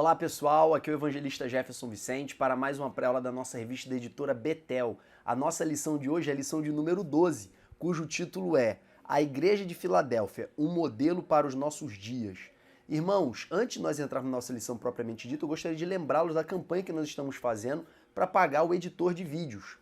Olá pessoal, aqui é o evangelista Jefferson Vicente para mais uma pré-aula da nossa revista da editora Betel. A nossa lição de hoje é a lição de número 12, cujo título é A Igreja de Filadélfia, um modelo para os nossos dias. Irmãos, antes de nós entrarmos na nossa lição propriamente dita, eu gostaria de lembrá-los da campanha que nós estamos fazendo para pagar o editor de vídeos.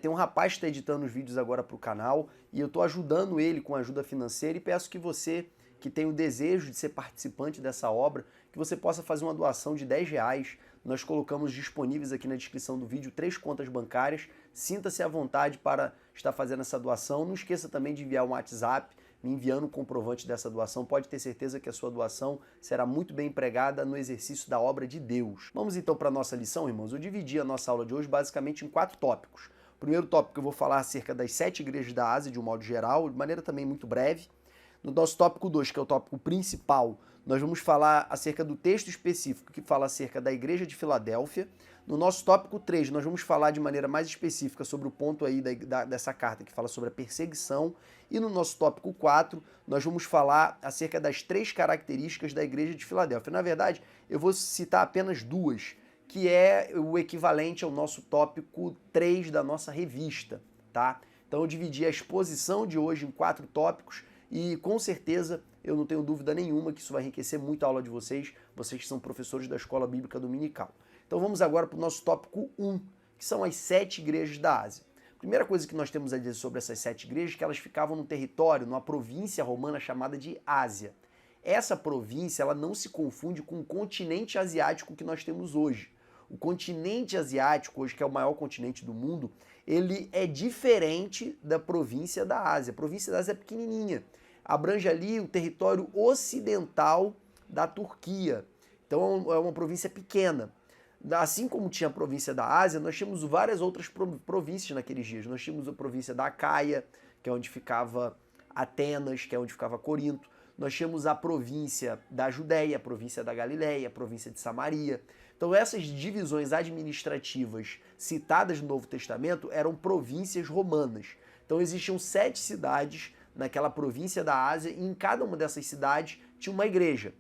Tem um rapaz que está editando os vídeos agora para o canal e eu estou ajudando ele com ajuda financeira e peço que você que tem o desejo de ser participante dessa obra, que você possa fazer uma doação de R$10. Nós colocamos disponíveis aqui na descrição do vídeo 3 contas bancárias. Sinta-se à vontade para estar fazendo essa doação. Não esqueça também de enviar um WhatsApp, me enviando o comprovante dessa doação. Pode ter certeza que a sua doação será muito bem empregada no exercício da obra de Deus. Vamos então para a nossa lição, irmãos. Eu dividi a nossa aula de hoje basicamente em 4 tópicos. O primeiro tópico eu vou falar acerca das 7 igrejas da Ásia, de um modo geral, de maneira também muito breve. No nosso tópico 2, que é o tópico principal, nós vamos falar acerca do texto específico que fala acerca da Igreja de Filadélfia. No nosso tópico 3, nós vamos falar de maneira mais específica sobre o ponto aí dessa carta que fala sobre a perseguição. E no nosso tópico 4, nós vamos falar acerca das 3 características da Igreja de Filadélfia. Na verdade, eu vou citar apenas 2, que é o equivalente ao nosso tópico 3 da nossa revista, tá? Então eu dividi a exposição de hoje em 4 tópicos, e com certeza, eu não tenho dúvida nenhuma que isso vai enriquecer muito a aula de vocês que são professores da Escola Bíblica Dominical. Então vamos agora para o nosso tópico 1, que são as 7 igrejas da Ásia. A primeira coisa que nós temos a dizer sobre essas 7 igrejas é que elas ficavam num território, numa província romana chamada de Ásia. Essa província ela não se confunde com o continente asiático que nós temos hoje. O continente asiático, hoje que é o maior continente do mundo, ele é diferente da província da Ásia. A província da Ásia é pequenininha. Abrange ali o território ocidental da Turquia. Então é uma província pequena. Assim como tinha a província da Ásia, nós tínhamos várias outras províncias naqueles dias. Nós tínhamos a província da Acaia, que é onde ficava Atenas, que é onde ficava Corinto. Nós tínhamos a província da Judéia, a província da Galileia, a província de Samaria. Então essas divisões administrativas citadas no Novo Testamento eram províncias romanas. Então existiam 7 cidades naquela província da Ásia e em cada uma dessas cidades tinha uma igreja.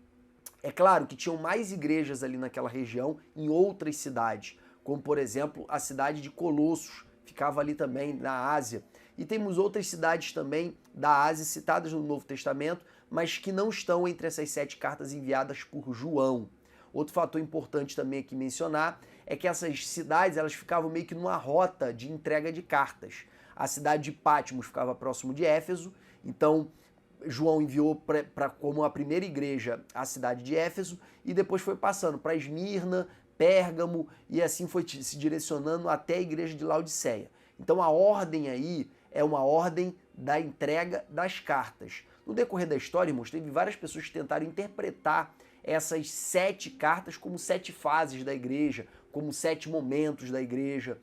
É claro que tinham mais igrejas ali naquela região em outras cidades, como por exemplo a cidade de Colossos, ficava ali também na Ásia. E temos outras cidades também da Ásia citadas no Novo Testamento, mas que não estão entre essas 7 cartas enviadas por João. Outro fator importante também aqui mencionar é que essas cidades elas ficavam meio que numa rota de entrega de cartas. A cidade de Patmos ficava próximo de Éfeso, então João enviou como a primeira igreja a cidade de Éfeso e depois foi passando para Esmirna, Pérgamo e assim foi se direcionando até a igreja de Laodiceia. Então a ordem aí é uma ordem da entrega das cartas. No decorrer da história, irmãos, teve várias pessoas que tentaram interpretar essas 7 cartas como 7 fases da igreja, como 7 momentos da igreja.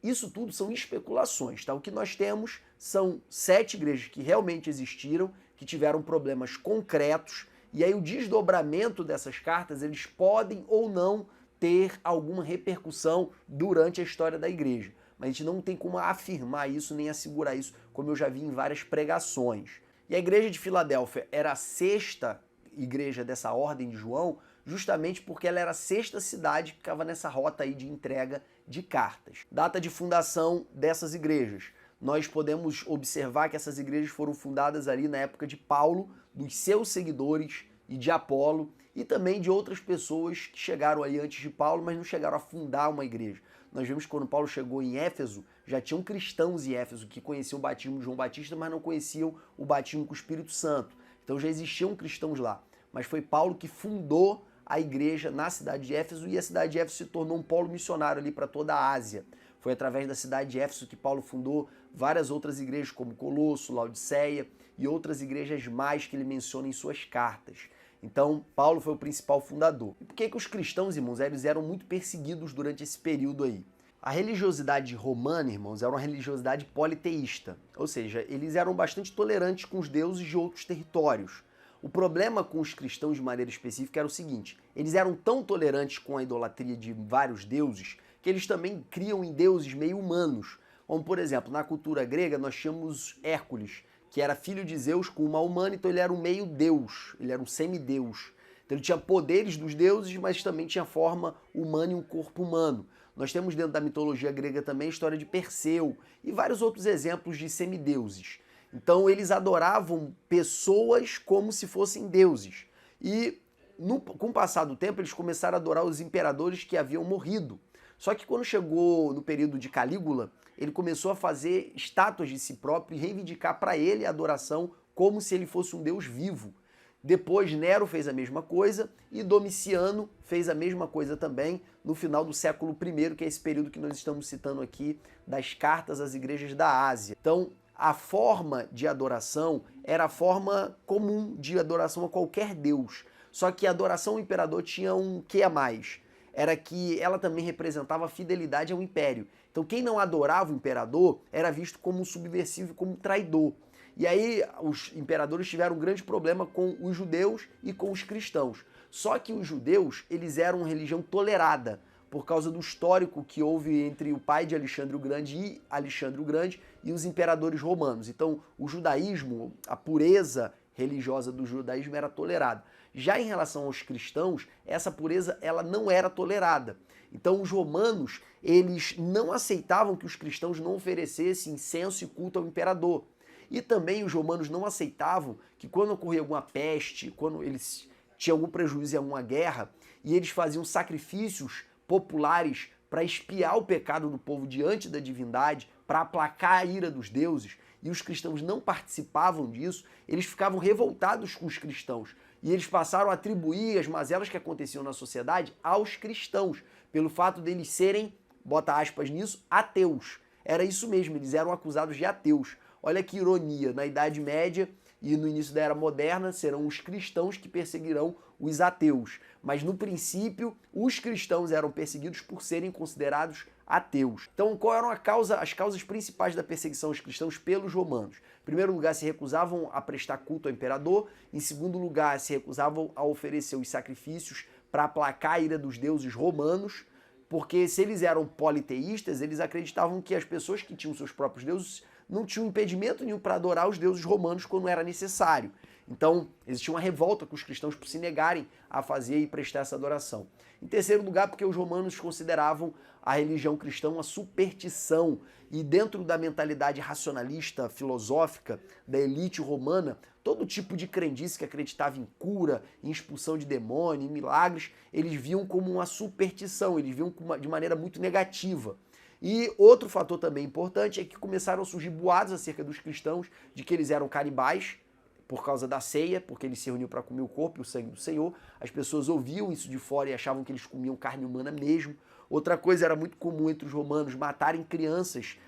Isso tudo são especulações, tá? O que nós temos são 7 igrejas que realmente existiram, que tiveram problemas concretos, e aí o desdobramento dessas cartas, eles podem ou não ter alguma repercussão durante a história da igreja. Mas a gente não tem como afirmar isso nem assegurar isso, como eu já vi em várias pregações. E a igreja de Filadélfia era a 6ª igreja dessa ordem de João, justamente porque ela era a 6ª cidade que ficava nessa rota aí de entrega de cartas. Data de fundação dessas igrejas. Nós podemos observar que essas igrejas foram fundadas ali na época de Paulo, dos seus seguidores e de Apolo, e também de outras pessoas que chegaram aí antes de Paulo, mas não chegaram a fundar uma igreja. Nós vemos que quando Paulo chegou em Éfeso, já tinham cristãos em Éfeso que conheciam o batismo de João Batista, mas não conheciam o batismo com o Espírito Santo. Então já existiam cristãos lá. Mas foi Paulo que fundou a igreja na cidade de Éfeso e a cidade de Éfeso se tornou um polo missionário ali para toda a Ásia. Foi através da cidade de Éfeso que Paulo fundou várias outras igrejas, como Colosso, Laodiceia e outras igrejas mais que ele menciona em suas cartas. Então, Paulo foi o principal fundador. E por que os cristãos, irmãos, eles eram muito perseguidos durante esse período aí? A religiosidade romana, irmãos, era uma religiosidade politeísta, ou seja, eles eram bastante tolerantes com os deuses de outros territórios. O problema com os cristãos de maneira específica era o seguinte, eles eram tão tolerantes com a idolatria de vários deuses que eles também criam em deuses meio humanos. Como, por exemplo, na cultura grega nós tínhamos Hércules, que era filho de Zeus com uma humana, então ele era um meio-deus, ele era um semideus. Então ele tinha poderes dos deuses, mas também tinha forma humana e um corpo humano. Nós temos dentro da mitologia grega também a história de Perseu e vários outros exemplos de semideuses. Então eles adoravam pessoas como se fossem deuses. E com o passar do tempo eles começaram a adorar os imperadores que haviam morrido. Só que quando chegou no período de Calígula, ele começou a fazer estátuas de si próprio e reivindicar para ele a adoração como se ele fosse um deus vivo. Depois Nero fez a mesma coisa e Domiciano fez a mesma coisa também no final do século I, que é esse período que nós estamos citando aqui das cartas às igrejas da Ásia. Então, a forma de adoração era a forma comum de adoração a qualquer deus. Só que a adoração ao imperador tinha um quê a mais? Era que ela também representava a fidelidade ao império. Então quem não adorava o imperador era visto como um subversivo e como um traidor. E aí os imperadores tiveram um grande problema com os judeus e com os cristãos. Só que os judeus, eles eram uma religião tolerada, por causa do histórico que houve entre o pai de Alexandre o Grande e os imperadores romanos. Então o judaísmo, a pureza religiosa do judaísmo era tolerada. Já em relação aos cristãos, essa pureza ela não era tolerada. Então os romanos, eles não aceitavam que os cristãos não oferecessem incenso e culto ao imperador. E também os romanos não aceitavam que quando ocorria alguma peste, quando eles tinham algum prejuízo em alguma guerra, e eles faziam sacrifícios populares para expiar o pecado do povo diante da divindade, para aplacar a ira dos deuses, e os cristãos não participavam disso, eles ficavam revoltados com os cristãos. E eles passaram a atribuir as mazelas que aconteciam na sociedade aos cristãos, pelo fato deles serem, bota aspas nisso, ateus. Era isso mesmo, eles eram acusados de ateus. Olha que ironia, na Idade Média e no início da Era Moderna serão os cristãos que perseguirão os ateus. Mas no princípio, os cristãos eram perseguidos por serem considerados ateus. Então, qual eram as causas principais da perseguição aos cristãos pelos romanos? Em primeiro lugar, se recusavam a prestar culto ao imperador. Em segundo lugar, se recusavam a oferecer os sacrifícios para aplacar a ira dos deuses romanos, porque se eles eram politeístas, eles acreditavam que as pessoas que tinham seus próprios deuses não tinham impedimento nenhum para adorar os deuses romanos quando era necessário. Então, existia uma revolta com os cristãos por se negarem a fazer e prestar essa adoração. Em terceiro lugar, porque os romanos consideravam a religião cristã uma superstição, e dentro da mentalidade racionalista, filosófica da elite romana, todo tipo de crendice que acreditava em cura, em expulsão de demônio, em milagres, eles viam como uma superstição, eles viam de maneira muito negativa. E outro fator também importante é que começaram a surgir boatos acerca dos cristãos de que eles eram canibais, por causa da ceia, porque eles se reuniam para comer o corpo e o sangue do Senhor. As pessoas ouviam isso de fora e achavam que eles comiam carne humana mesmo. Outra coisa, era muito comum entre os romanos matarem crianças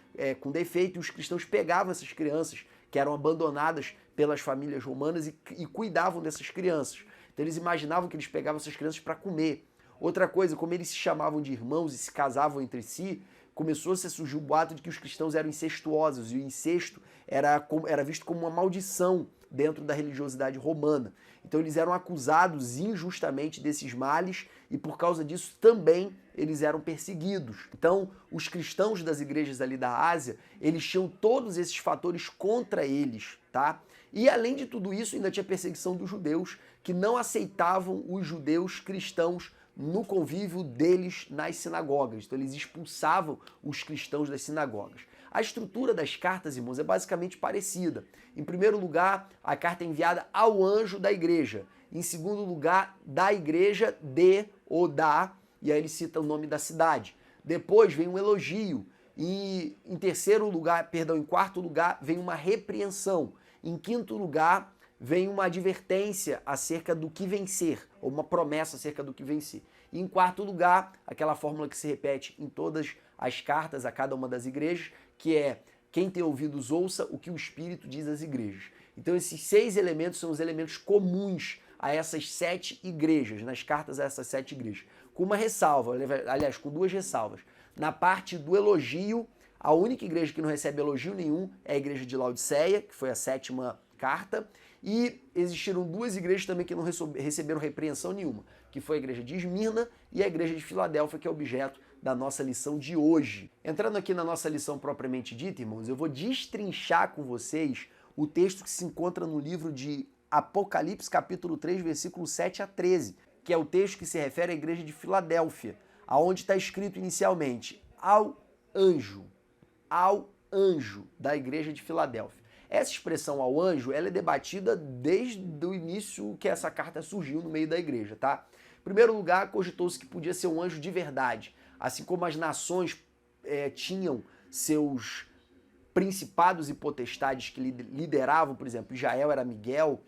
com defeito, e os cristãos pegavam essas crianças que eram abandonadas pelas famílias romanas e cuidavam dessas crianças. Então eles imaginavam que eles pegavam essas crianças para comer. Outra coisa, como eles se chamavam de irmãos e se casavam entre si, começou a surgir o boato de que os cristãos eram incestuosos, e o incesto era visto como uma maldição dentro da religiosidade romana. Então eles eram acusados injustamente desses males e por causa disso também eles eram perseguidos. Então os cristãos das igrejas ali da Ásia, eles tinham todos esses fatores contra eles, tá? E além de tudo isso, ainda tinha perseguição dos judeus, que não aceitavam os judeus cristãos no convívio deles nas sinagogas. Então eles expulsavam os cristãos das sinagogas. A estrutura das cartas, irmãos, é basicamente parecida. Em primeiro lugar, a carta é enviada ao anjo da igreja. Em segundo lugar, da igreja de ou da, e aí ele cita o nome da cidade. Depois vem um elogio. E em quarto lugar, vem uma repreensão. Em quinto lugar, vem uma advertência acerca do que vencer, ou uma promessa acerca do que vencer. E em quarto lugar, aquela fórmula que se repete em todas as cartas a cada uma das igrejas, que é: quem tem ouvidos ouça o que o Espírito diz às igrejas. Então esses 6 elementos são os elementos comuns a essas 7 igrejas, nas cartas a essas 7 igrejas. Com uma ressalva, aliás, com 2 ressalvas. Na parte do elogio, a única igreja que não recebe elogio nenhum é a igreja de Laodiceia, que foi a 7ª carta, e existiram 2 igrejas também que não receberam repreensão nenhuma, que foi a igreja de Esmirna e a igreja de Filadélfia, que é objeto da nossa lição de hoje. Entrando aqui na nossa lição propriamente dita, irmãos, eu vou destrinchar com vocês o texto que se encontra no livro de Apocalipse capítulo 3, versículo 7 a 13, que é o texto que se refere à igreja de Filadélfia, aonde está escrito inicialmente ao anjo da igreja de Filadélfia. Essa expressão ao anjo, ela é debatida desde o início que essa carta surgiu no meio da igreja, tá? Em primeiro lugar, cogitou-se que podia ser um anjo de verdade, assim como as nações tinham seus principados e potestades que lideravam, por exemplo, Israel era Miguel,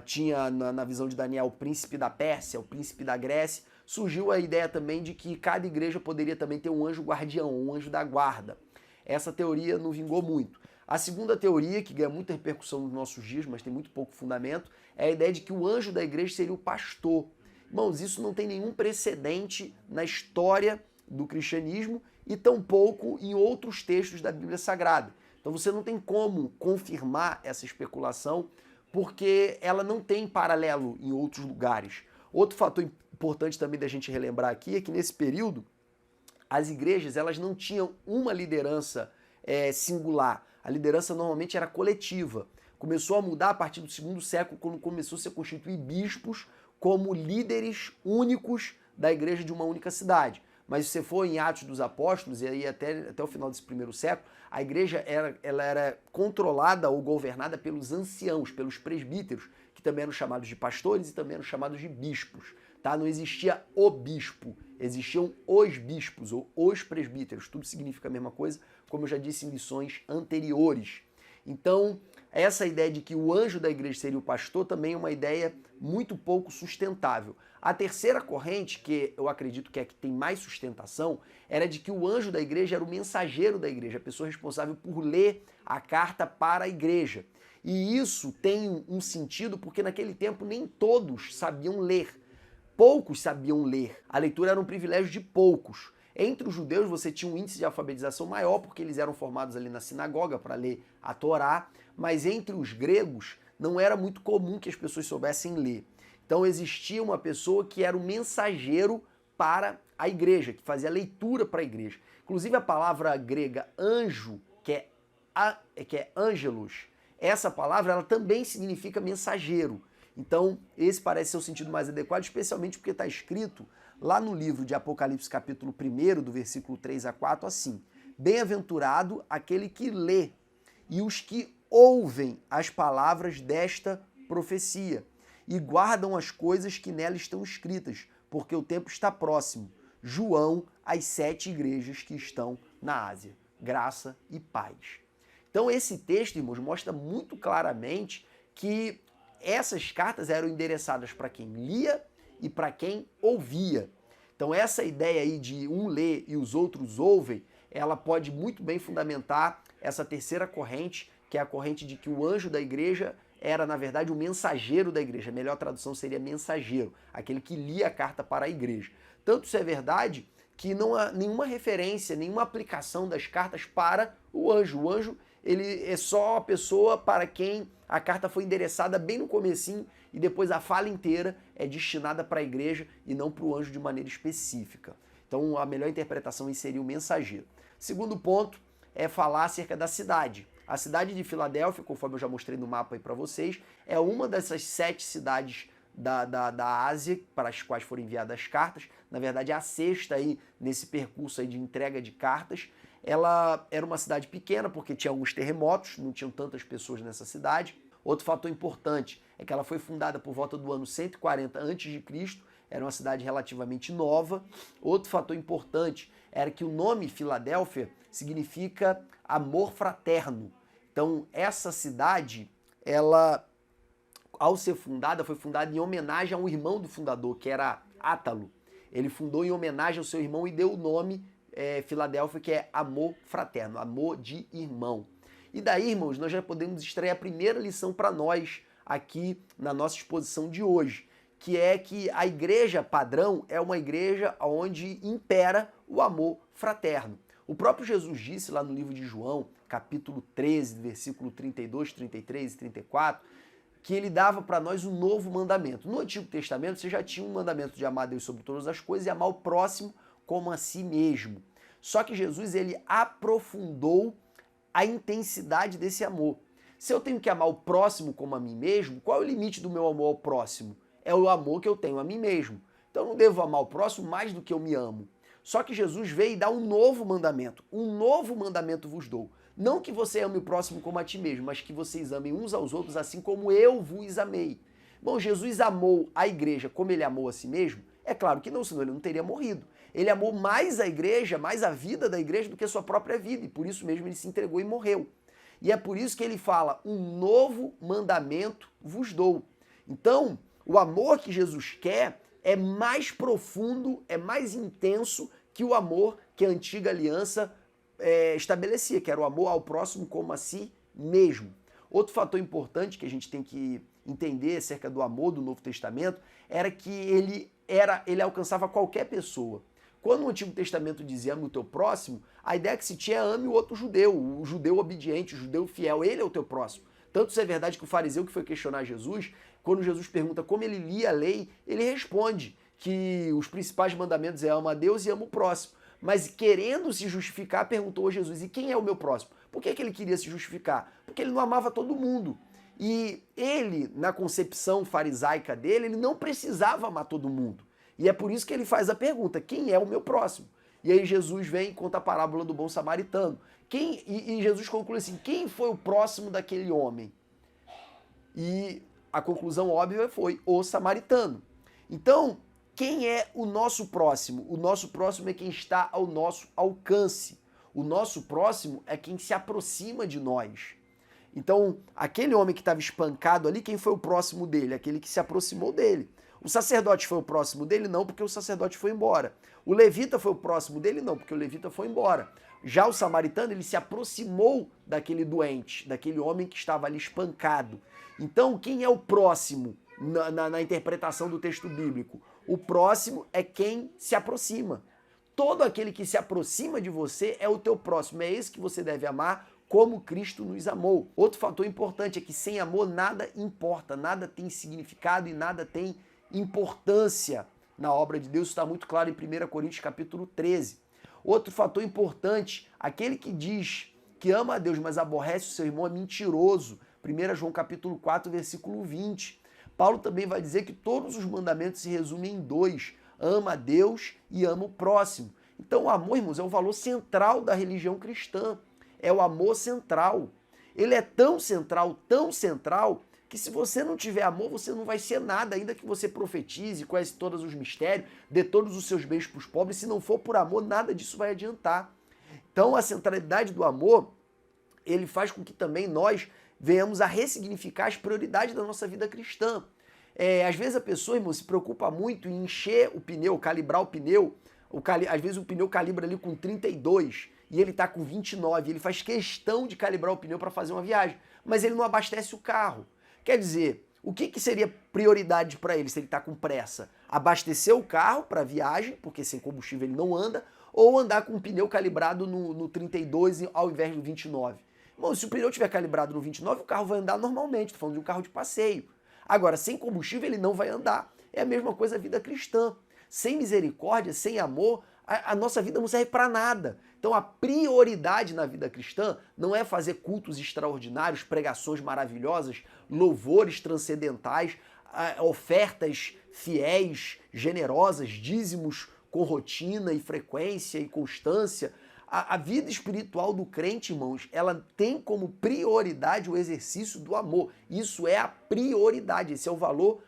tinha na visão de Daniel o príncipe da Pérsia, o príncipe da Grécia. Surgiu a ideia também de que cada igreja poderia também ter um anjo guardião, um anjo da guarda. Essa teoria não vingou muito. A segunda teoria, que ganha muita repercussão nos nossos dias, mas tem muito pouco fundamento, é a ideia de que o anjo da igreja seria o pastor. Irmãos, isso não tem nenhum precedente na história do cristianismo e tampouco em outros textos da Bíblia Sagrada. Então você não tem como confirmar essa especulação, porque ela não tem paralelo em outros lugares. Outro fator importante também da gente relembrar aqui é que nesse período as igrejas elas não tinham uma liderança singular. A liderança normalmente era coletiva. Começou a mudar a partir do segundo século, quando começou a se constituir bispos como líderes únicos da igreja de uma única cidade. Mas se você for em Atos dos Apóstolos, e aí até o final desse primeiro século, a igreja era controlada ou governada pelos anciãos, pelos presbíteros, que também eram chamados de pastores e também eram chamados de bispos. Tá? Não existia o bispo, existiam os bispos ou os presbíteros, tudo significa a mesma coisa, como eu já disse em lições anteriores. Então, essa ideia de que o anjo da igreja seria o pastor também é uma ideia muito pouco sustentável. A terceira corrente, que eu acredito que é a que tem mais sustentação, era de que o anjo da igreja era o mensageiro da igreja, a pessoa responsável por ler a carta para a igreja. E isso tem um sentido porque naquele tempo nem todos sabiam ler. Poucos sabiam ler. A leitura era um privilégio de poucos. Entre os judeus você tinha um índice de alfabetização maior porque eles eram formados ali na sinagoga para ler a Torá, mas entre os gregos não era muito comum que as pessoas soubessem ler. Então existia uma pessoa que era o mensageiro para a igreja, que fazia a leitura para a igreja. Inclusive a palavra grega anjo, que é angelos, essa palavra ela também significa mensageiro. Então esse parece ser o sentido mais adequado, especialmente porque está escrito lá no livro de Apocalipse capítulo 1, do versículo 3 a 4, assim: bem-aventurado aquele que lê e os que ouvem as palavras desta profecia e guardam as coisas que nela estão escritas, porque o tempo está próximo. João, às 7 igrejas que estão na Ásia. Graça e paz. Então esse texto, irmãos, mostra muito claramente que essas cartas eram endereçadas para quem lia e para quem ouvia. Então essa ideia aí de um lê e os outros ouvem, ela pode muito bem fundamentar essa terceira corrente, que é a corrente de que o anjo da igreja era, na verdade, o mensageiro da igreja. A melhor tradução seria mensageiro, aquele que lia a carta para a igreja. Tanto isso é verdade que não há nenhuma referência, nenhuma aplicação das cartas para o anjo. O anjo, ele é só a pessoa para quem a carta foi endereçada bem no comecinho e depois a fala inteira é destinada para a igreja e não para o anjo de maneira específica. Então a melhor interpretação seria o mensageiro. Segundo ponto é falar acerca da cidade. A cidade de Filadélfia, conforme eu já mostrei no mapa aí para vocês, é uma dessas 7 cidades da Ásia para as quais foram enviadas as cartas. Na verdade, é a sexta aí nesse percurso aí de entrega de cartas. Ela era uma cidade pequena porque tinha alguns terremotos, não tinham tantas pessoas nessa cidade. Outro fator importante é que ela foi fundada por volta do ano 140 a.C., era uma cidade relativamente nova. Outro fator importante era que o nome Filadélfia significa amor fraterno. Então, essa cidade, ela, ao ser fundada, foi fundada em homenagem a um irmão do fundador, que era Átalo. Ele fundou em homenagem ao seu irmão e deu o nome Filadélfia, que é amor fraterno, amor de irmão. E daí, irmãos, nós já podemos extrair a primeira lição para nós aqui na nossa exposição de hoje, que é que a igreja padrão é uma igreja onde impera o amor fraterno. O próprio Jesus disse lá no livro de João, capítulo 13, versículo 32, 33 e 34, que ele dava para nós um novo mandamento. No Antigo Testamento você já tinha um mandamento de amar Deus sobre todas as coisas e amar o próximo como a si mesmo. Só que Jesus ele aprofundou a intensidade desse amor. Se eu tenho que amar o próximo como a mim mesmo, qual é o limite do meu amor ao próximo? É o amor que eu tenho a mim mesmo. Então eu não devo amar o próximo mais do que eu me amo. Só que Jesus veio e dá um novo mandamento. Um novo mandamento vos dou. Não que você ame o próximo como a ti mesmo, mas que vocês amem uns aos outros assim como eu vos amei. Bom, Jesus amou a igreja como ele amou a si mesmo? É claro que não, senão ele não teria morrido. Ele amou mais a igreja, mais a vida da igreja do que a sua própria vida, e por isso mesmo ele se entregou e morreu. E é por isso que ele fala, um novo mandamento vos dou. Então, o amor que Jesus quer é mais profundo, é mais intenso que o amor que a antiga aliança estabelecia, que era o amor ao próximo como a si mesmo. Outro fator importante que a gente tem que entender acerca do amor do Novo Testamento era que ele alcançava qualquer pessoa. Quando o Antigo Testamento dizia ame o teu próximo, a ideia que se tinha é ame o outro judeu, o judeu obediente, o judeu fiel, ele é o teu próximo. Tanto isso é verdade que o fariseu que foi questionar Jesus, quando Jesus pergunta como ele lia a lei, ele responde que os principais mandamentos é ama a Deus e ama o próximo. Mas querendo se justificar, perguntou a Jesus, e quem é o meu próximo? Por que ele queria se justificar? Porque ele não amava todo mundo. E ele, na concepção farisaica dele, ele não precisava amar todo mundo. E é por isso que ele faz a pergunta, quem é o meu próximo? E aí Jesus vem e conta a parábola do bom samaritano. E Jesus conclui assim, quem foi o próximo daquele homem? E a conclusão óbvia foi o samaritano. Então, quem é o nosso próximo? O nosso próximo é quem está ao nosso alcance. O nosso próximo é quem se aproxima de nós. Então, aquele homem que estava espancado ali, quem foi o próximo dele? Aquele que se aproximou dele. O sacerdote foi o próximo dele? Não, porque o sacerdote foi embora. O levita foi o próximo dele? Não, porque o levita foi embora. Já o samaritano, ele se aproximou daquele doente, daquele homem que estava ali espancado. Então, quem é o próximo na interpretação do texto bíblico? O próximo é quem se aproxima. Todo aquele que se aproxima de você é o teu próximo. É esse que você deve amar como Cristo nos amou. Outro fator importante é que sem amor nada importa, nada tem significado e nada tem importância na obra de Deus. Isso está muito claro em 1 Coríntios capítulo 13. Outro fator importante, aquele que diz que ama a Deus, mas aborrece o seu irmão é mentiroso. 1 João capítulo 4, versículo 20. Paulo também vai dizer que todos os mandamentos se resumem em dois. Ama a Deus e ama o próximo. Então o amor, irmãos, é o valor central da religião cristã. É o amor central. Ele é tão central, que se você não tiver amor, você não vai ser nada, ainda que você profetize, conhece todos os mistérios, dê todos os seus bens para os pobres, se não for por amor, nada disso vai adiantar. Então a centralidade do amor, ele faz com que também nós venhamos a ressignificar as prioridades da nossa vida cristã. Às vezes a pessoa, irmão, se preocupa muito em encher o pneu, calibrar o pneu, às vezes o pneu calibra ali com 32 e ele está com 29, ele faz questão de calibrar o pneu para fazer uma viagem, mas ele não abastece o carro. Quer dizer, o que seria prioridade para ele se ele está com pressa? Abastecer o carro para a viagem, porque sem combustível ele não anda, ou andar com o pneu calibrado no 32 ao invés do 29? Bom, se o pneu estiver calibrado no 29, o carro vai andar normalmente, estou falando de um carro de passeio. Agora, sem combustível ele não vai andar. É a mesma coisa a vida cristã. Sem misericórdia, sem amor, a nossa vida não serve para nada. Então a prioridade na vida cristã não é fazer cultos extraordinários, pregações maravilhosas, louvores transcendentais, ofertas fiéis, generosas, dízimos com rotina e frequência e constância. A vida espiritual do crente, irmãos, ela tem como prioridade o exercício do amor. Isso é a prioridade, esse é o valor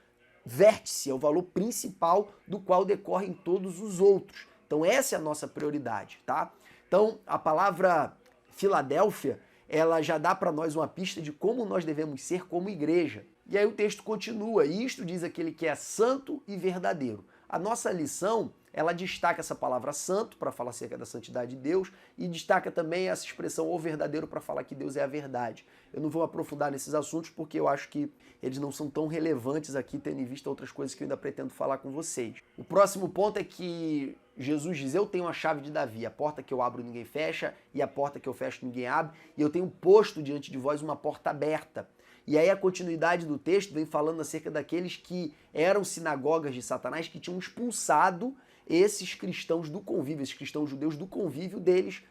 vértice, é o valor principal do qual decorrem todos os outros. Então essa é a nossa prioridade, tá? Então a palavra Filadélfia, ela já dá para nós uma pista de como nós devemos ser como igreja. E aí o texto continua, e isto diz aquele que é santo e verdadeiro. A nossa lição, ela destaca essa palavra santo para falar acerca da santidade de Deus e destaca também essa expressão o verdadeiro para falar que Deus é a verdade. Eu não vou aprofundar nesses assuntos porque eu acho que eles não são tão relevantes aqui, tendo em vista outras coisas que eu ainda pretendo falar com vocês. O próximo ponto é que Jesus diz, eu tenho a chave de Davi, a porta que eu abro ninguém fecha e a porta que eu fecho ninguém abre, e eu tenho posto diante de vós uma porta aberta. E aí a continuidade do texto vem falando acerca daqueles que eram sinagogas de Satanás, que tinham expulsado esses cristãos do convívio, esses cristãos judeus do convívio deles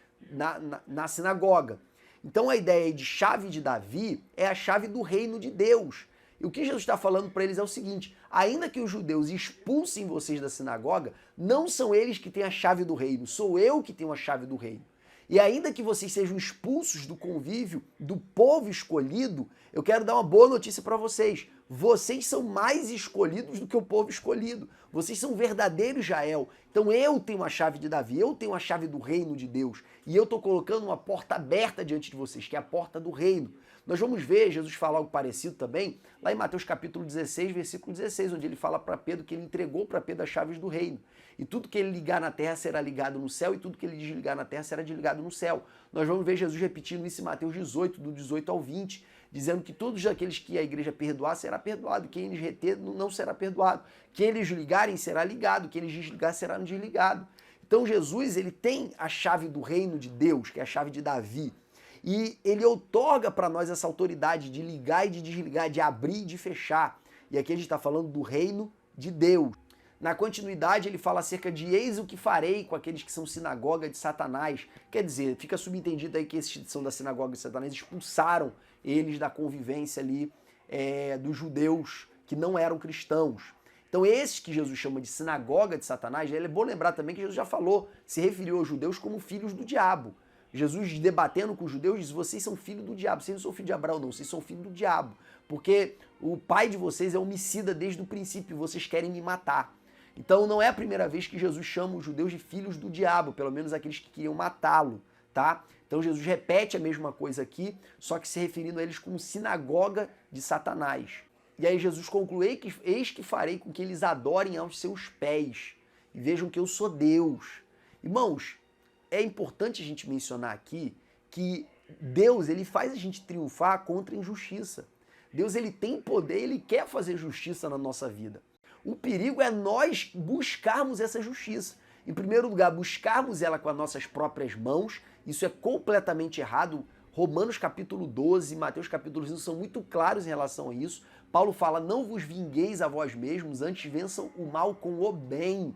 na sinagoga. Então a ideia de chave de Davi é a chave do reino de Deus. E o que Jesus está falando para eles é o seguinte: ainda que os judeus expulsem vocês da sinagoga, não são eles que têm a chave do reino, sou eu que tenho a chave do reino. E ainda que vocês sejam expulsos do convívio do povo escolhido, eu quero dar uma boa notícia para vocês. Vocês são mais escolhidos do que o povo escolhido. Vocês são verdadeiro Israel. Então eu tenho a chave de Davi, eu tenho a chave do reino de Deus. E eu estou colocando uma porta aberta diante de vocês, que é a porta do reino. Nós vamos ver Jesus falar algo parecido também, lá em Mateus capítulo 16, versículo 16, onde ele fala para Pedro que ele entregou para Pedro as chaves do reino. E tudo que ele ligar na terra será ligado no céu, e tudo que ele desligar na terra será desligado no céu. Nós vamos ver Jesus repetindo isso em Mateus 18, do 18 ao 20, dizendo que todos aqueles que a igreja perdoar será perdoado, quem eles reter não será perdoado. Quem eles ligarem será ligado, quem eles desligar será desligado. Então Jesus, ele tem a chave do reino de Deus, que é a chave de Davi. E ele outorga para nós essa autoridade de ligar e de desligar, de abrir e de fechar. E aqui a gente está falando do reino de Deus. Na continuidade, ele fala acerca de eis o que farei com aqueles que são sinagoga de Satanás. Quer dizer, fica subentendido aí que esses que são da sinagoga de Satanás expulsaram eles da convivência ali dos judeus que não eram cristãos. Então esses que Jesus chama de sinagoga de Satanás, é bom lembrar também que Jesus já falou, se referiu aos judeus como filhos do diabo. Jesus, debatendo com os judeus, diz: vocês são filhos do diabo, vocês não são filhos de Abraão, não, vocês são filhos do diabo, porque o pai de vocês é homicida desde o princípio e vocês querem me matar. Então não é a primeira vez que Jesus chama os judeus de filhos do diabo, pelo menos aqueles que queriam matá-lo, tá? Então Jesus repete a mesma coisa aqui, só que se referindo a eles como sinagoga de Satanás. E aí Jesus conclui: eis que farei com que eles adorem aos seus pés e vejam que eu sou Deus. Irmãos, é importante a gente mencionar aqui que Deus, ele faz a gente triunfar contra a injustiça. Deus, ele tem poder, ele quer fazer justiça na nossa vida. O perigo é nós buscarmos essa justiça. Em primeiro lugar, buscarmos ela com as nossas próprias mãos. Isso é completamente errado. Romanos capítulo 12, Mateus capítulo 5 são muito claros em relação a isso. Paulo fala: não vos vingueis a vós mesmos, antes vençam o mal com o bem.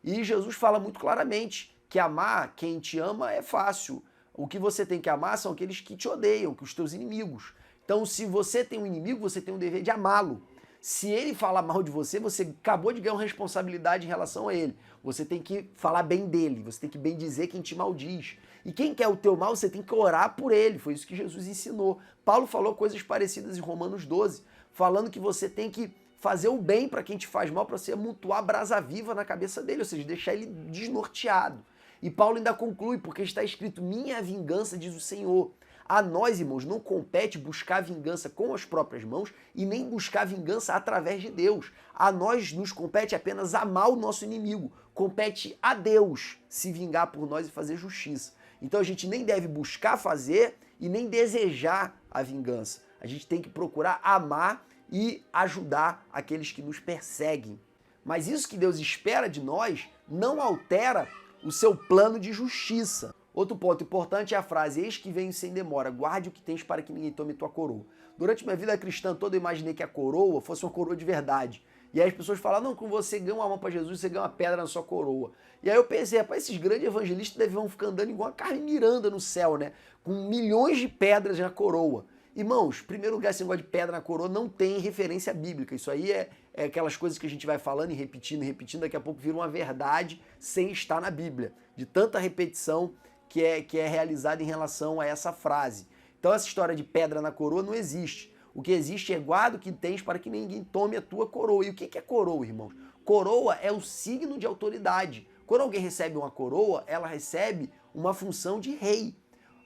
E Jesus fala muito claramente que amar quem te ama é fácil. O que você tem que amar são aqueles que te odeiam, que os teus inimigos. Então, se você tem um inimigo, você tem o dever de amá-lo. Se ele falar mal de você, você acabou de ganhar uma responsabilidade em relação a ele. Você tem que falar bem dele, você tem que bem dizer quem te maldiz. E quem quer o teu mal, você tem que orar por ele. Foi isso que Jesus ensinou. Paulo falou coisas parecidas em Romanos 12, falando que você tem que fazer o bem para quem te faz mal, para você amontoar brasa viva na cabeça dele, ou seja, deixar ele desnorteado. E Paulo ainda conclui, porque está escrito: minha vingança, diz o Senhor. A nós, irmãos, não compete buscar vingança com as próprias mãos e nem buscar vingança através de Deus. A nós nos compete apenas amar o nosso inimigo. Compete a Deus se vingar por nós e fazer justiça. Então a gente nem deve buscar fazer e nem desejar a vingança. A gente tem que procurar amar e ajudar aqueles que nos perseguem. Mas isso que Deus espera de nós não altera o seu plano de justiça. Outro ponto importante é a frase: eis que venho sem demora, guarde o que tens para que ninguém tome tua coroa. Durante minha vida cristã toda eu imaginei que a coroa fosse uma coroa de verdade. E aí as pessoas falam: não, quando você ganha uma mão para Jesus, você ganha uma pedra na sua coroa. E aí eu pensei: rapaz, esses grandes evangelistas vão ficar andando igual a Carmen Miranda no céu, né? Com milhões de pedras na coroa. Irmãos, em primeiro lugar, esse negócio de pedra na coroa não tem referência bíblica. Isso aí é aquelas coisas que a gente vai falando e repetindo, daqui a pouco vira uma verdade sem estar na Bíblia. De tanta repetição que é realizada em relação a essa frase. Então essa história de pedra na coroa não existe. O que existe é: guarda o que tens para que ninguém tome a tua coroa. E o que é coroa, irmãos? Coroa é o signo de autoridade. Quando alguém recebe uma coroa, ela recebe uma função de rei.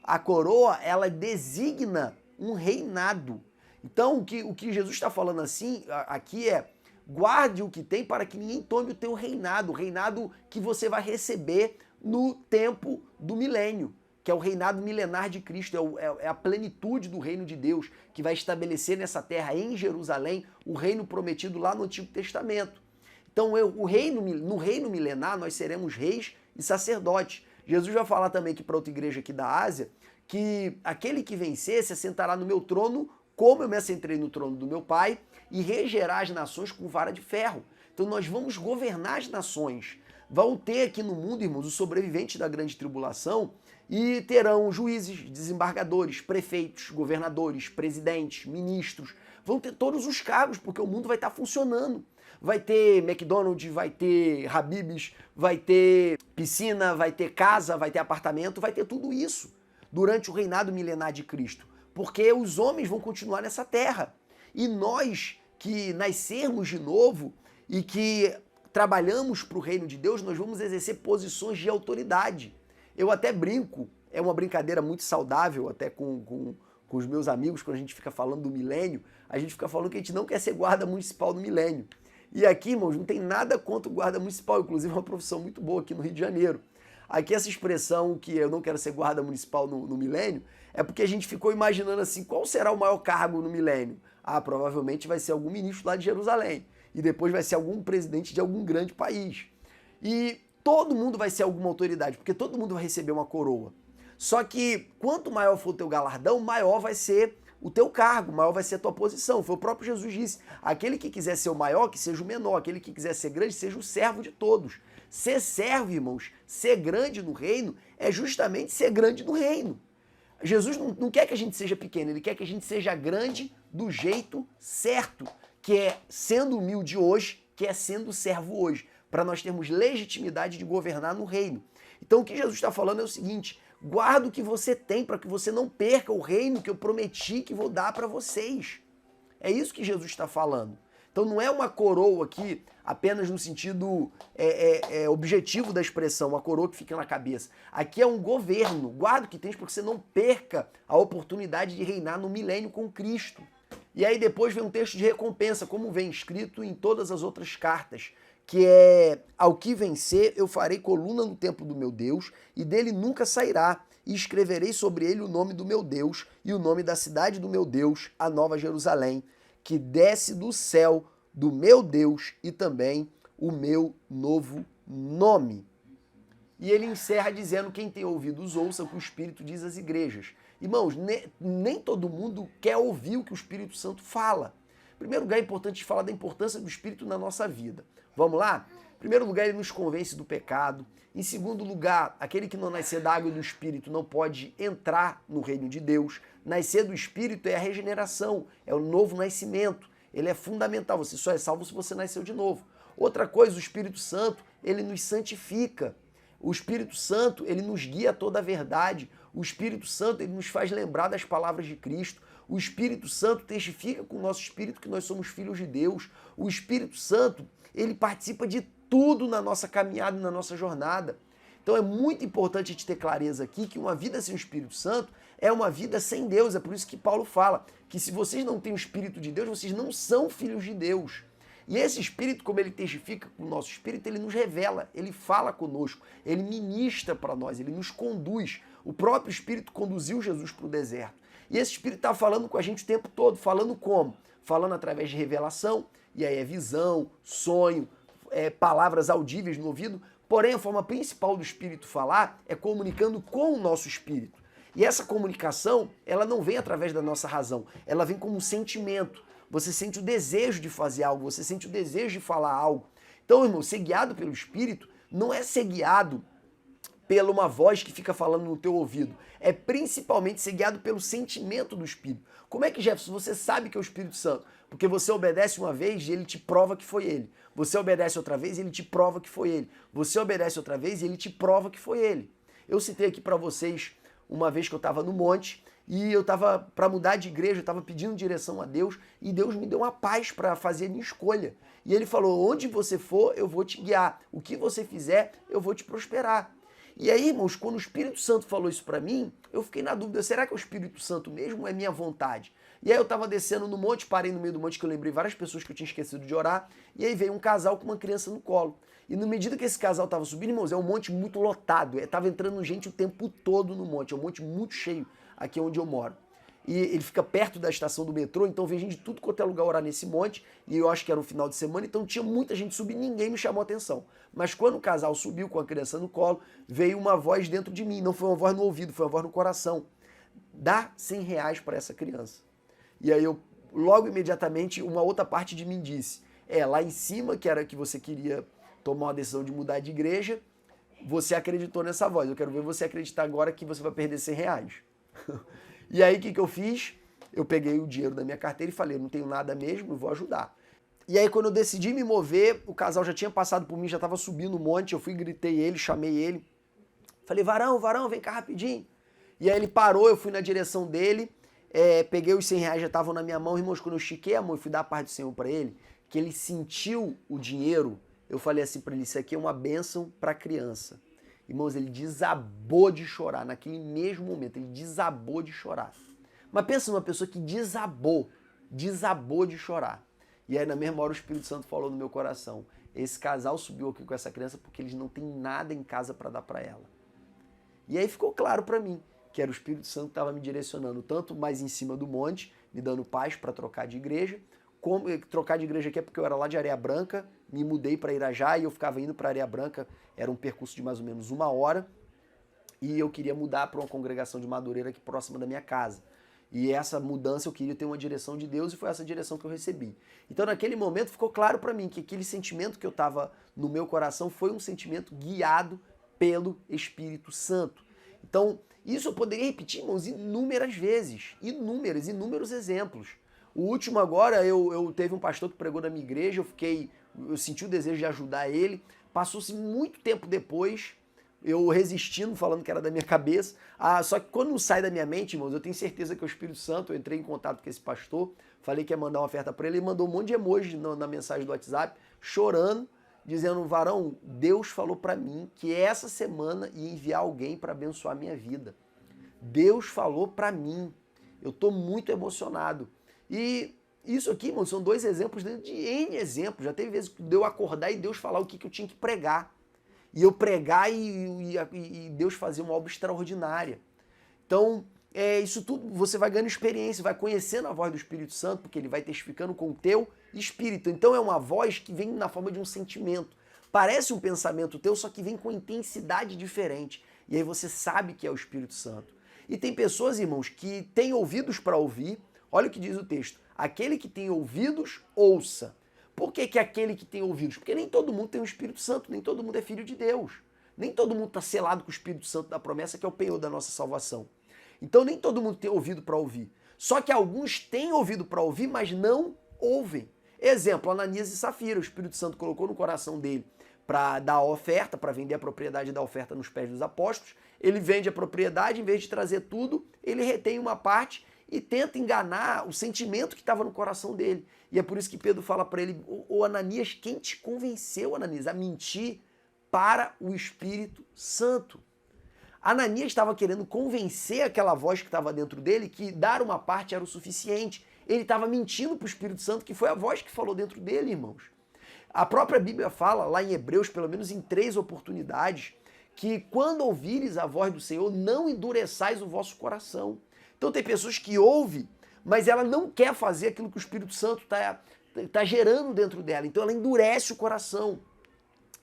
A coroa, ela designa um reinado. Então o que Jesus está falando aqui é: guarde o que tem para que ninguém tome o teu reinado. O reinado que você vai receber no tempo do milênio, que é o reinado milenar de Cristo, é a plenitude do reino de Deus, que vai estabelecer nessa terra, em Jerusalém, o reino prometido lá no Antigo Testamento. Então, no reino milenar, nós seremos reis e sacerdotes. Jesus vai falar também aqui para outra igreja aqui da Ásia, que aquele que vencer se assentará no meu trono, como eu me assentei no trono do meu Pai, e regerá as nações com vara de ferro. Então nós vamos governar as nações. Vão ter aqui no mundo, irmãos, os sobreviventes da grande tribulação, E terão juízes, desembargadores, prefeitos, governadores, presidentes, ministros. Vão ter todos os cargos, porque o mundo vai estar funcionando. Vai ter McDonald's, vai ter Habib's, vai ter piscina, vai ter casa, vai ter apartamento, vai ter tudo isso durante o reinado milenar de Cristo. Porque os homens vão continuar nessa terra. E nós que nascermos de novo e que trabalhamos para o reino de Deus, nós vamos exercer posições de autoridade. Eu até brinco, é uma brincadeira muito saudável até com os meus amigos, quando a gente fica falando do milênio, a gente fica falando que a gente não quer ser guarda municipal no milênio. E aqui, irmãos, não tem nada contra o guarda municipal, inclusive é uma profissão muito boa aqui no Rio de Janeiro. Aqui essa expressão que eu não quero ser guarda municipal no milênio, é porque a gente ficou imaginando assim, qual será o maior cargo no milênio? Ah, provavelmente vai ser algum ministro lá de Jerusalém. E depois vai ser algum presidente de algum grande país. E todo mundo vai ser alguma autoridade, porque todo mundo vai receber uma coroa. Só que quanto maior for o teu galardão, maior vai ser o teu cargo, maior vai ser a tua posição. Foi o próprio Jesus disse, aquele que quiser ser o maior, que seja o menor, aquele que quiser ser grande, seja o servo de todos. Ser servo, irmãos, ser grande no reino, é justamente ser grande no reino. Jesus não quer que a gente seja pequeno, ele quer que a gente seja grande do jeito certo, que é sendo humilde hoje, que é sendo servo hoje, para nós termos legitimidade de governar no reino. Então o que Jesus está falando é o seguinte, guarda o que você tem para que você não perca o reino que eu prometi que vou dar para vocês. É isso que Jesus está falando. Então não é uma coroa aqui apenas no sentido objetivo da expressão, uma coroa que fica na cabeça. Aqui é um governo. Guarda o que tens para que você não perca a oportunidade de reinar no milênio com Cristo. E aí depois vem um texto de recompensa, como vem escrito em todas as outras cartas, que é: ao que vencer eu farei coluna no templo do meu Deus, e dele nunca sairá, e escreverei sobre ele o nome do meu Deus, e o nome da cidade do meu Deus, a Nova Jerusalém, que desce do céu do meu Deus, e também o meu novo nome. E ele encerra dizendo: quem tem ouvidos ouça o que o Espírito diz às igrejas. Irmãos, nem todo mundo quer ouvir o que o Espírito Santo fala. Em primeiro lugar, é importante falar da importância do Espírito na nossa vida. Vamos lá? Em primeiro lugar, ele nos convence do pecado. Em segundo lugar, aquele que não nascer da água e do Espírito não pode entrar no reino de Deus. Nascer do Espírito é a regeneração, é o novo nascimento. Ele é fundamental, você só é salvo se você nasceu de novo. Outra coisa, o Espírito Santo, ele nos santifica. O Espírito Santo, ele nos guia a toda a verdade. O Espírito Santo, ele nos faz lembrar das palavras de Cristo. O Espírito Santo testifica com o nosso espírito que nós somos filhos de Deus. O Espírito Santo, ele participa de tudo na nossa caminhada e na nossa jornada. Então é muito importante a gente ter clareza aqui que uma vida sem o Espírito Santo é uma vida sem Deus. É por isso que Paulo fala que se vocês não têm o Espírito de Deus, vocês não são filhos de Deus. E esse Espírito, como ele testifica com o nosso Espírito, ele nos revela, ele fala conosco, ele ministra para nós, ele nos conduz. O próprio Espírito conduziu Jesus para o deserto. E esse Espírito está falando com a gente o tempo todo. Falando como? Falando através de revelação, e aí é visão, sonho, palavras audíveis no ouvido. Porém, a forma principal do Espírito falar é comunicando com o nosso Espírito. E essa comunicação, ela não vem através da nossa razão, ela vem como um sentimento. Você sente o desejo de fazer algo, você sente o desejo de falar algo. Então, irmão, ser guiado pelo Espírito não é ser guiado pela uma voz que fica falando no teu ouvido. É principalmente ser guiado pelo sentimento do Espírito. Como é que, Jefferson, você sabe que é o Espírito Santo? Porque você obedece uma vez e ele te prova que foi ele. Você obedece outra vez e ele te prova que foi ele. Você obedece outra vez e ele te prova que foi ele. Eu citei aqui para vocês uma vez que eu estava no monte e eu estava para mudar de igreja, eu estava pedindo direção a Deus e Deus me deu uma paz para fazer a minha escolha. E ele falou: onde você for, eu vou te guiar. O que você fizer, eu vou te prosperar. E aí, irmãos, quando o Espírito Santo falou isso para mim, eu fiquei na dúvida, será que é o Espírito Santo mesmo ou é minha vontade? E aí eu estava descendo no monte, parei no meio do monte, que eu lembrei várias pessoas que eu tinha esquecido de orar, e aí veio um casal com uma criança no colo. E na medida que esse casal estava subindo, irmãos, é um monte muito lotado, estava entrando gente o tempo todo no monte, é um monte muito cheio aqui onde eu moro. E ele fica perto da estação do metrô, então veio gente de tudo quanto é lugar orar nesse monte, e eu acho que era um final de semana, então tinha muita gente subindo, ninguém me chamou a atenção. Mas quando o casal subiu com a criança no colo, veio uma voz dentro de mim, não foi uma voz no ouvido, foi uma voz no coração. Dá R$100 para essa criança. E aí eu, logo imediatamente, uma outra parte de mim disse: lá em cima, que era que você queria tomar uma decisão de mudar de igreja, você acreditou nessa voz. Eu quero ver você acreditar agora que você vai perder R$100. E aí, o que eu fiz? Eu peguei o dinheiro da minha carteira e falei, não tenho nada mesmo, eu vou ajudar. E aí, quando eu decidi me mover, o casal já tinha passado por mim, já estava subindo um monte, eu fui, gritei ele, chamei ele. Falei, Varão, vem cá rapidinho. E aí ele parou, eu fui na direção dele, peguei os R$100, já estavam na minha mão, irmãos, quando eu estiquei a mão e fui dar a paz do Senhor para ele, que ele sentiu o dinheiro, eu falei assim para ele, isso aqui é uma bênção para criança. Irmãos, ele desabou de chorar, naquele mesmo momento, ele desabou de chorar. Mas pensa numa pessoa que desabou de chorar. E aí na mesma hora o Espírito Santo falou no meu coração, esse casal subiu aqui com essa criança porque eles não têm nada em casa para dar para ela. E aí ficou claro para mim que era o Espírito Santo que estava me direcionando, tanto mais em cima do monte, me dando paz para trocar de igreja, como trocar de igreja aqui é porque eu era lá de Areia Branca, me mudei para Irajá e eu ficava indo para Areia Branca, era um percurso de mais ou menos 1 hora, e eu queria mudar para uma congregação de Madureira aqui próxima da minha casa. E essa mudança eu queria ter uma direção de Deus e foi essa direção que eu recebi. Então naquele momento ficou claro para mim que aquele sentimento que eu estava no meu coração foi um sentimento guiado pelo Espírito Santo. Então isso eu poderia repetir, irmãos, inúmeras vezes, inúmeros exemplos. O último agora, eu teve um pastor que pregou na minha igreja, eu senti o desejo de ajudar ele, passou-se muito tempo depois, eu resistindo, falando que era da minha cabeça. Só que quando não sai da minha mente, irmãos, eu tenho certeza que é o Espírito Santo. Eu entrei em contato com esse pastor, falei que ia mandar uma oferta para ele, ele mandou um monte de emoji na mensagem do WhatsApp, chorando, dizendo, Varão, Deus falou para mim que essa semana ia enviar alguém para abençoar a minha vida. Deus falou para mim. Eu estou muito emocionado. E isso aqui, irmãos, são 2 exemplos dentro de N exemplos. Já teve vezes que eu acordar e Deus falar o que eu tinha que pregar. E eu pregar e Deus fazer uma obra extraordinária. Então, isso tudo você vai ganhando experiência, vai conhecendo a voz do Espírito Santo, porque ele vai testificando com o teu espírito. Então é uma voz que vem na forma de um sentimento. Parece um pensamento teu, só que vem com intensidade diferente. E aí você sabe que é o Espírito Santo. E tem pessoas, irmãos, que têm ouvidos para ouvir. Olha o que diz o texto. Aquele que tem ouvidos, ouça. Por que aquele que tem ouvidos? Porque nem todo mundo tem o Espírito Santo, nem todo mundo é filho de Deus. Nem todo mundo está selado com o Espírito Santo da promessa, que é o penhor da nossa salvação. Então nem todo mundo tem ouvido para ouvir. Só que alguns têm ouvido para ouvir, mas não ouvem. Exemplo, Ananias e Safira. O Espírito Santo colocou no coração dele para dar a oferta, para vender a propriedade da oferta nos pés dos apóstolos. Ele vende a propriedade, em vez de trazer tudo, ele retém uma parte e tenta enganar o sentimento que estava no coração dele. E é por isso que Pedro fala para ele, ô Ananias, quem te convenceu, Ananias, a mentir para o Espírito Santo? Ananias estava querendo convencer aquela voz que estava dentro dele que dar uma parte era o suficiente. Ele estava mentindo para o Espírito Santo, que foi a voz que falou dentro dele, irmãos. A própria Bíblia fala, lá em Hebreus, pelo menos em 3 oportunidades, que quando ouvires a voz do Senhor, não endureçais o vosso coração. Então tem pessoas que ouvem, mas ela não quer fazer aquilo que o Espírito Santo está gerando dentro dela. Então ela endurece o coração.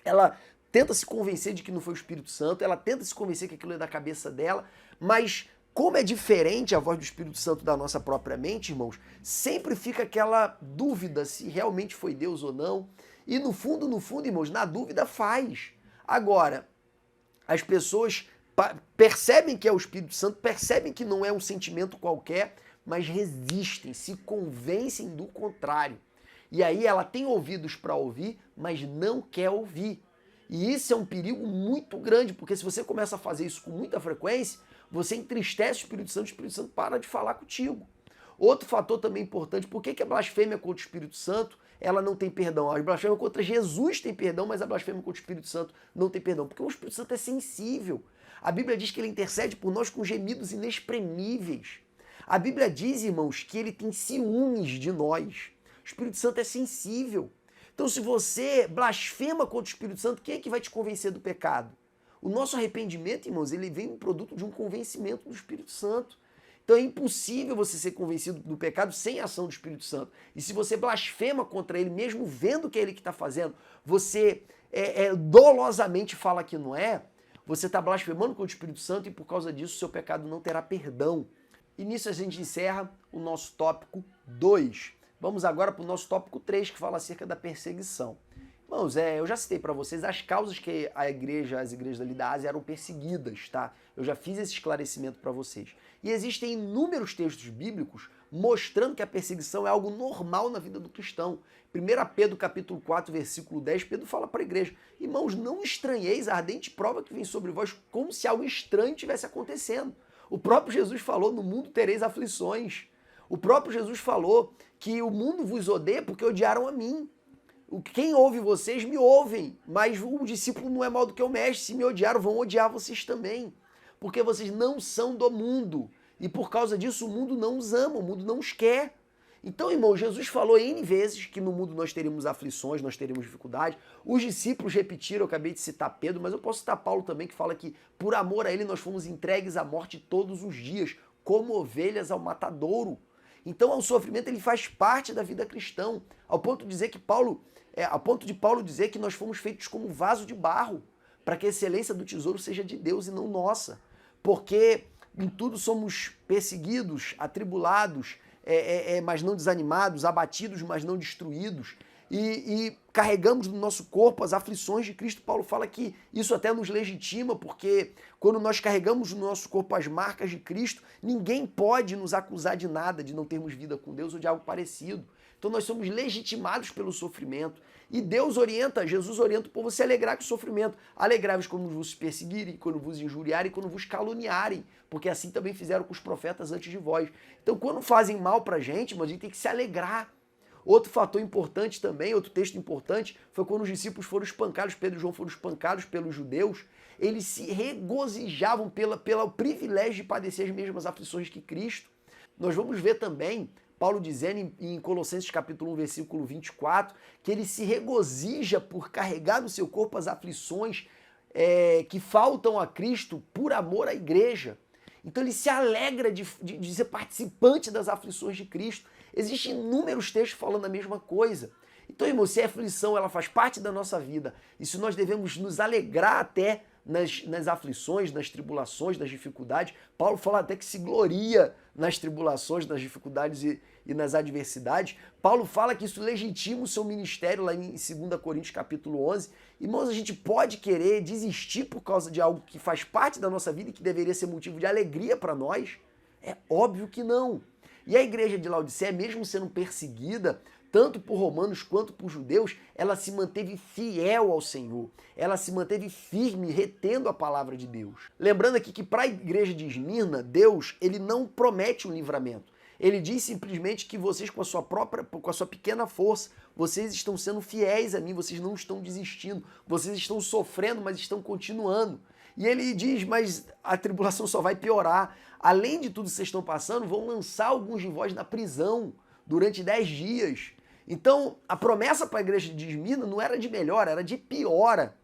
Ela tenta se convencer de que não foi o Espírito Santo, ela tenta se convencer que aquilo é da cabeça dela, mas como é diferente a voz do Espírito Santo da nossa própria mente, irmãos, sempre fica aquela dúvida se realmente foi Deus ou não. E no fundo, irmãos, na dúvida faz. Agora, as pessoas percebem que é o Espírito Santo, percebem que não é um sentimento qualquer, mas resistem, se convencem do contrário. E aí ela tem ouvidos para ouvir, mas não quer ouvir. E isso é um perigo muito grande, porque se você começa a fazer isso com muita frequência, você entristece o Espírito Santo para de falar contigo. Outro fator também importante, por que a blasfêmia contra o Espírito Santo ela não tem perdão? A blasfêmia contra Jesus tem perdão, mas a blasfêmia contra o Espírito Santo não tem perdão, porque o Espírito Santo é sensível. A Bíblia diz que ele intercede por nós com gemidos inexprimíveis. A Bíblia diz, irmãos, que ele tem ciúmes de nós. O Espírito Santo é sensível. Então, se você blasfema contra o Espírito Santo, quem é que vai te convencer do pecado? O nosso arrependimento, irmãos, ele vem um produto de um convencimento do Espírito Santo. Então é impossível você ser convencido do pecado sem a ação do Espírito Santo. E se você blasfema contra ele, mesmo vendo que é ele que está fazendo, você dolosamente fala que não é, você está blasfemando contra o Espírito Santo e por causa disso o seu pecado não terá perdão. E nisso a gente encerra o nosso tópico 2. Vamos agora para o nosso tópico 3, que fala acerca da perseguição. Irmãos, eu já citei para vocês as causas que as igrejas ali da Ásia eram perseguidas, tá? Eu já fiz esse esclarecimento para vocês. E existem inúmeros textos bíblicos mostrando que a perseguição é algo normal na vida do cristão. 1 Pedro capítulo 4, versículo 10, Pedro fala para a igreja: irmãos, não estranheis a ardente prova que vem sobre vós, como se algo estranho tivesse acontecendo. O próprio Jesus falou: no mundo tereis aflições. O próprio Jesus falou que o mundo vos odeia porque odiaram a mim. Quem ouve vocês, me ouvem, mas o discípulo não é maior do que o mestre. Se me odiaram, vão odiar vocês também. Porque vocês não são do mundo. E por causa disso, o mundo não os ama, o mundo não os quer. Então, irmão, Jesus falou N vezes que no mundo nós teríamos aflições, nós teríamos dificuldades. Os discípulos repetiram, eu acabei de citar Pedro, mas eu posso citar Paulo também, que fala que por amor a ele nós fomos entregues à morte todos os dias, como ovelhas ao matadouro. Então, o sofrimento ele faz parte da vida cristã, ao ponto de Paulo dizer que nós fomos feitos como vaso de barro, para que a excelência do tesouro seja de Deus e não nossa. Porque em tudo somos perseguidos, atribulados, mas não desanimados, abatidos, mas não destruídos. E carregamos no nosso corpo as aflições de Cristo. Paulo fala que isso até nos legitima, porque quando nós carregamos no nosso corpo as marcas de Cristo, ninguém pode nos acusar de nada, de não termos vida com Deus ou de algo parecido. Então nós somos legitimados pelo sofrimento. E Deus orienta, Jesus orienta o povo a se alegrar com o sofrimento. Alegrai-vos quando vos perseguirem, quando vos injuriarem, quando vos caluniarem, porque assim também fizeram com os profetas antes de vós. Então quando fazem mal pra gente, mas a gente tem que se alegrar. Outro fator importante também, outro texto importante, foi quando os discípulos foram espancados, Pedro e João foram espancados pelos judeus, eles se regozijavam pelo privilégio de padecer as mesmas aflições que Cristo. Nós vamos ver também Paulo dizendo em Colossenses capítulo 1, versículo 24, que ele se regozija por carregar no seu corpo as aflições que faltam a Cristo por amor à igreja. Então ele se alegra de ser participante das aflições de Cristo. Existem inúmeros textos falando a mesma coisa. Então, irmão, se a aflição ela faz parte da nossa vida, e se nós devemos nos alegrar até nas aflições, nas tribulações, nas dificuldades, Paulo fala até que se gloria nas tribulações, nas dificuldades e nas adversidades. Paulo fala que isso legitima o seu ministério lá em 2 Coríntios capítulo 11. Irmãos, a gente pode querer desistir por causa de algo que faz parte da nossa vida e que deveria ser motivo de alegria para nós? É óbvio que não. E a igreja de Laodiceia, mesmo sendo perseguida, tanto por romanos quanto por judeus, ela se manteve fiel ao Senhor. Ela se manteve firme, retendo a palavra de Deus. Lembrando aqui que para a igreja de Esmirna, Deus ele não promete um livramento. Ele diz simplesmente que vocês, com a sua pequena força, vocês estão sendo fiéis a mim, vocês não estão desistindo, vocês estão sofrendo, mas estão continuando. E ele diz, mas a tribulação só vai piorar. Além de tudo que vocês estão passando, vão lançar alguns de vós na prisão durante 10 dias. Então, a promessa para a igreja de Esmirna não era de melhora, era de piora.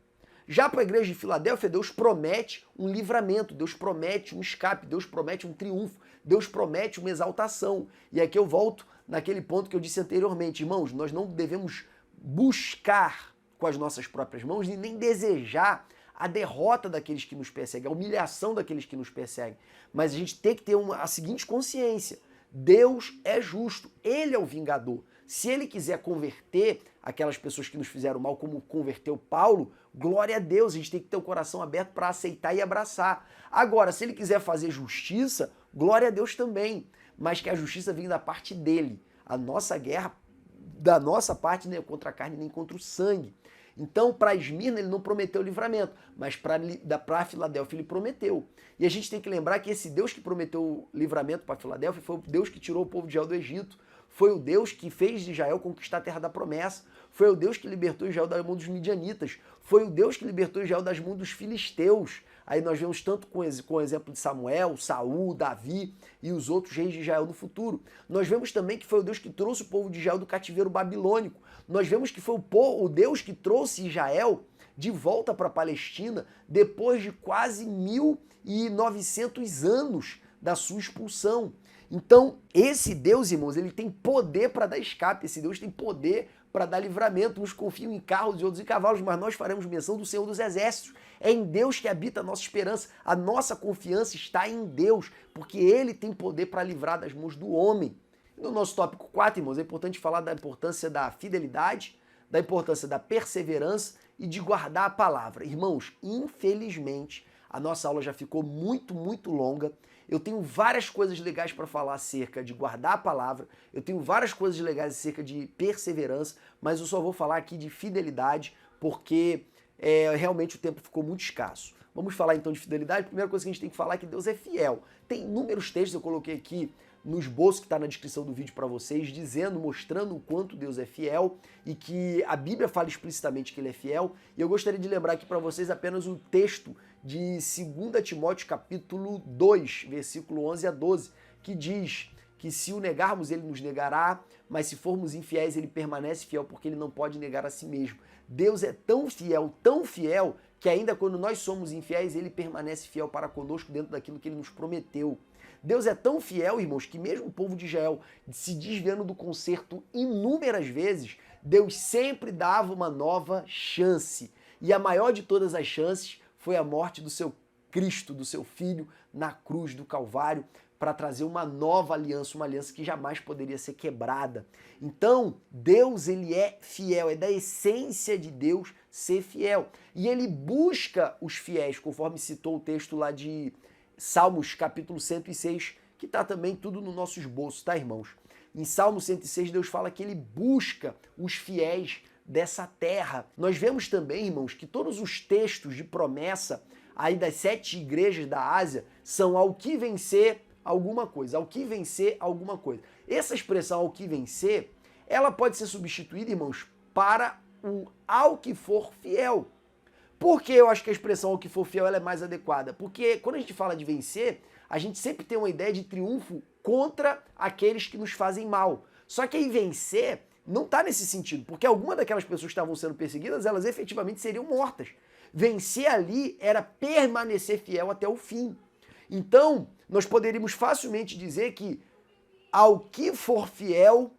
Já para a igreja de Filadélfia, Deus promete um livramento, Deus promete um escape, Deus promete um triunfo, Deus promete uma exaltação. E aqui eu volto naquele ponto que eu disse anteriormente, irmãos, nós não devemos buscar com as nossas próprias mãos e nem desejar a derrota daqueles que nos perseguem, a humilhação daqueles que nos perseguem. Mas a gente tem que ter a seguinte consciência: Deus é justo, Ele é o vingador. Se Ele quiser converter aquelas pessoas que nos fizeram mal, como converteu Paulo, glória a Deus, a gente tem que ter o coração aberto para aceitar e abraçar. Agora, se Ele quiser fazer justiça, glória a Deus também, mas que a justiça venha da parte dEle. A nossa guerra, da nossa parte, nem é contra a carne, nem contra o sangue. Então, para Esmirna, ele não prometeu livramento, mas para Filadélfia ele prometeu. E a gente tem que lembrar que esse Deus que prometeu livramento para Filadélfia foi o Deus que tirou o povo de Israel do Egito. Foi o Deus que fez de Israel conquistar a terra da promessa. Foi o Deus que libertou Israel das mãos dos midianitas. Foi o Deus que libertou Israel das mãos dos filisteus. Aí nós vemos tanto com o exemplo de Samuel, Saul, Davi e os outros reis de Israel no futuro. Nós vemos também que foi o Deus que trouxe o povo de Israel do cativeiro babilônico. Nós vemos que foi o Deus que trouxe Israel de volta para a Palestina depois de quase 1900 anos da sua expulsão. Então, esse Deus, irmãos, ele tem poder para dar escape, esse Deus tem poder para dar livramento. Uns confiam em carros e outros em cavalos, mas nós faremos menção do Senhor dos Exércitos. É em Deus que habita a nossa esperança, a nossa confiança está em Deus, porque Ele tem poder para livrar das mãos do homem. No nosso tópico 4, irmãos, é importante falar da importância da fidelidade, da importância da perseverança e de guardar a palavra. Irmãos, infelizmente, a nossa aula já ficou muito longa. Eu tenho várias coisas legais para falar acerca de guardar a palavra, eu tenho várias coisas legais acerca de perseverança, mas eu só vou falar aqui de fidelidade, porque realmente o tempo ficou muito escasso. Vamos falar então de fidelidade. A primeira coisa que a gente tem que falar é que Deus é fiel. Tem inúmeros textos, eu coloquei aqui no esboço que está na descrição do vídeo para vocês, mostrando o quanto Deus é fiel e que a Bíblia fala explicitamente que ele é fiel. E eu gostaria de lembrar aqui para vocês apenas o texto de 2 Timóteo capítulo 2, versículo 11 a 12, que diz que se o negarmos, ele nos negará, mas se formos infiéis, ele permanece fiel porque ele não pode negar a si mesmo. Deus é tão fiel, que ainda quando nós somos infiéis, ele permanece fiel para conosco dentro daquilo que ele nos prometeu. Deus é tão fiel, irmãos, que mesmo o povo de Israel se desviando do conserto inúmeras vezes, Deus sempre dava uma nova chance. E a maior de todas as chances foi a morte do seu Cristo, do seu Filho, na cruz do Calvário, para trazer uma nova aliança, uma aliança que jamais poderia ser quebrada. Então, Deus, ele é fiel, é da essência de Deus ser fiel. E ele busca os fiéis, conforme citou o texto lá de Salmos, capítulo 106, que está também tudo no nosso esboço, tá, irmãos? Em Salmo 106, Deus fala que ele busca os fiéis dessa terra. Nós vemos também, irmãos, que todos os textos de promessa aí das 7 igrejas da Ásia são ao que vencer alguma coisa, ao que vencer alguma coisa. Essa expressão ao que vencer, ela pode ser substituída, irmãos, para o ao que for fiel. Por que eu acho que a expressão ao que for fiel ela é mais adequada? Porque quando a gente fala de vencer, a gente sempre tem uma ideia de triunfo contra aqueles que nos fazem mal. Só que aí vencer não está nesse sentido, porque alguma daquelas pessoas que estavam sendo perseguidas, elas efetivamente seriam mortas. Vencer ali era permanecer fiel até o fim. Então, nós poderíamos facilmente dizer que ao que for fiel,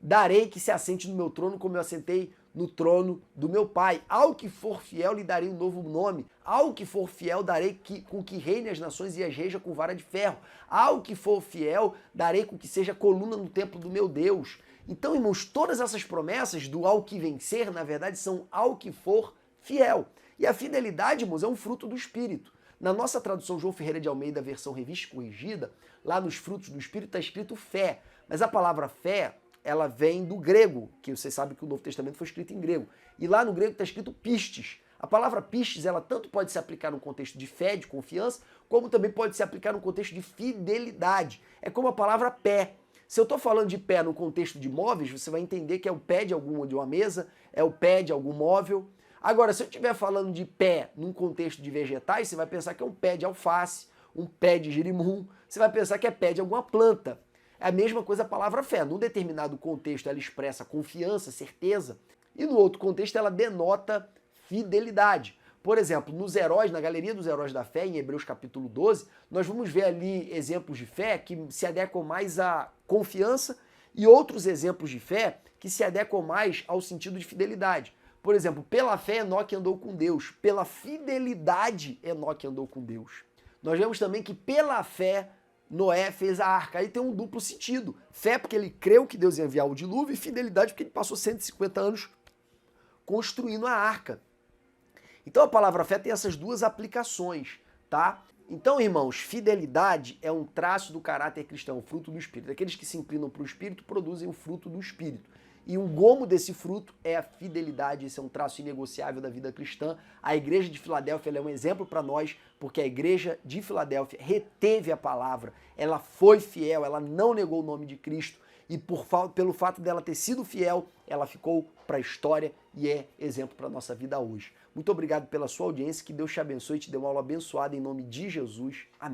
darei que se assente no meu trono como eu assentei no trono do meu pai. Ao que for fiel, lhe darei um novo nome. Ao que for fiel, darei com que reine as nações e as reja com vara de ferro. Ao que for fiel, darei com que seja coluna no templo do meu Deus. Então, irmãos, todas essas promessas do ao que vencer, na verdade, são ao que for fiel. E a fidelidade, irmãos, é um fruto do Espírito. Na nossa tradução João Ferreira de Almeida, versão revista e corrigida, lá nos frutos do Espírito está escrito fé. Mas a palavra fé, ela vem do grego, que vocês sabem que o Novo Testamento foi escrito em grego. E lá no grego está escrito pistes. A palavra pistes, ela tanto pode se aplicar no contexto de fé, de confiança, como também pode se aplicar no contexto de fidelidade. É como a palavra pé. Se eu estou falando de pé no contexto de móveis, você vai entender que é o pé de uma mesa, é o pé de algum móvel. Agora, se eu estiver falando de pé num contexto de vegetais, você vai pensar que é um pé de alface, um pé de girimum, você vai pensar que é pé de alguma planta. É a mesma coisa a palavra fé. Num determinado contexto ela expressa confiança, certeza, e no outro contexto ela denota fidelidade. Por exemplo, nos heróis, na galeria dos heróis da fé, em Hebreus capítulo 12, nós vamos ver ali exemplos de fé que se adequam mais à confiança e outros exemplos de fé que se adequam mais ao sentido de fidelidade. Por exemplo, pela fé Enoque andou com Deus, pela fidelidade Enoque andou com Deus. Nós vemos também que pela fé Noé fez a arca. Aí tem um duplo sentido. Fé porque ele creu que Deus ia enviar o dilúvio e fidelidade porque ele passou 150 anos construindo a arca. Então a palavra fé tem essas duas aplicações, tá? Então, irmãos, fidelidade é um traço do caráter cristão, fruto do Espírito. Aqueles que se inclinam para o Espírito produzem o fruto do Espírito. E um gomo desse fruto é a fidelidade, esse é um traço inegociável da vida cristã. A igreja de Filadélfia é um exemplo para nós, porque a igreja de Filadélfia reteve a palavra, ela foi fiel, ela não negou o nome de Cristo, e pelo fato dela ter sido fiel, ela ficou para a história e é exemplo para a nossa vida hoje. Muito obrigado pela sua audiência, que Deus te abençoe e te dê uma aula abençoada em nome de Jesus. Amém.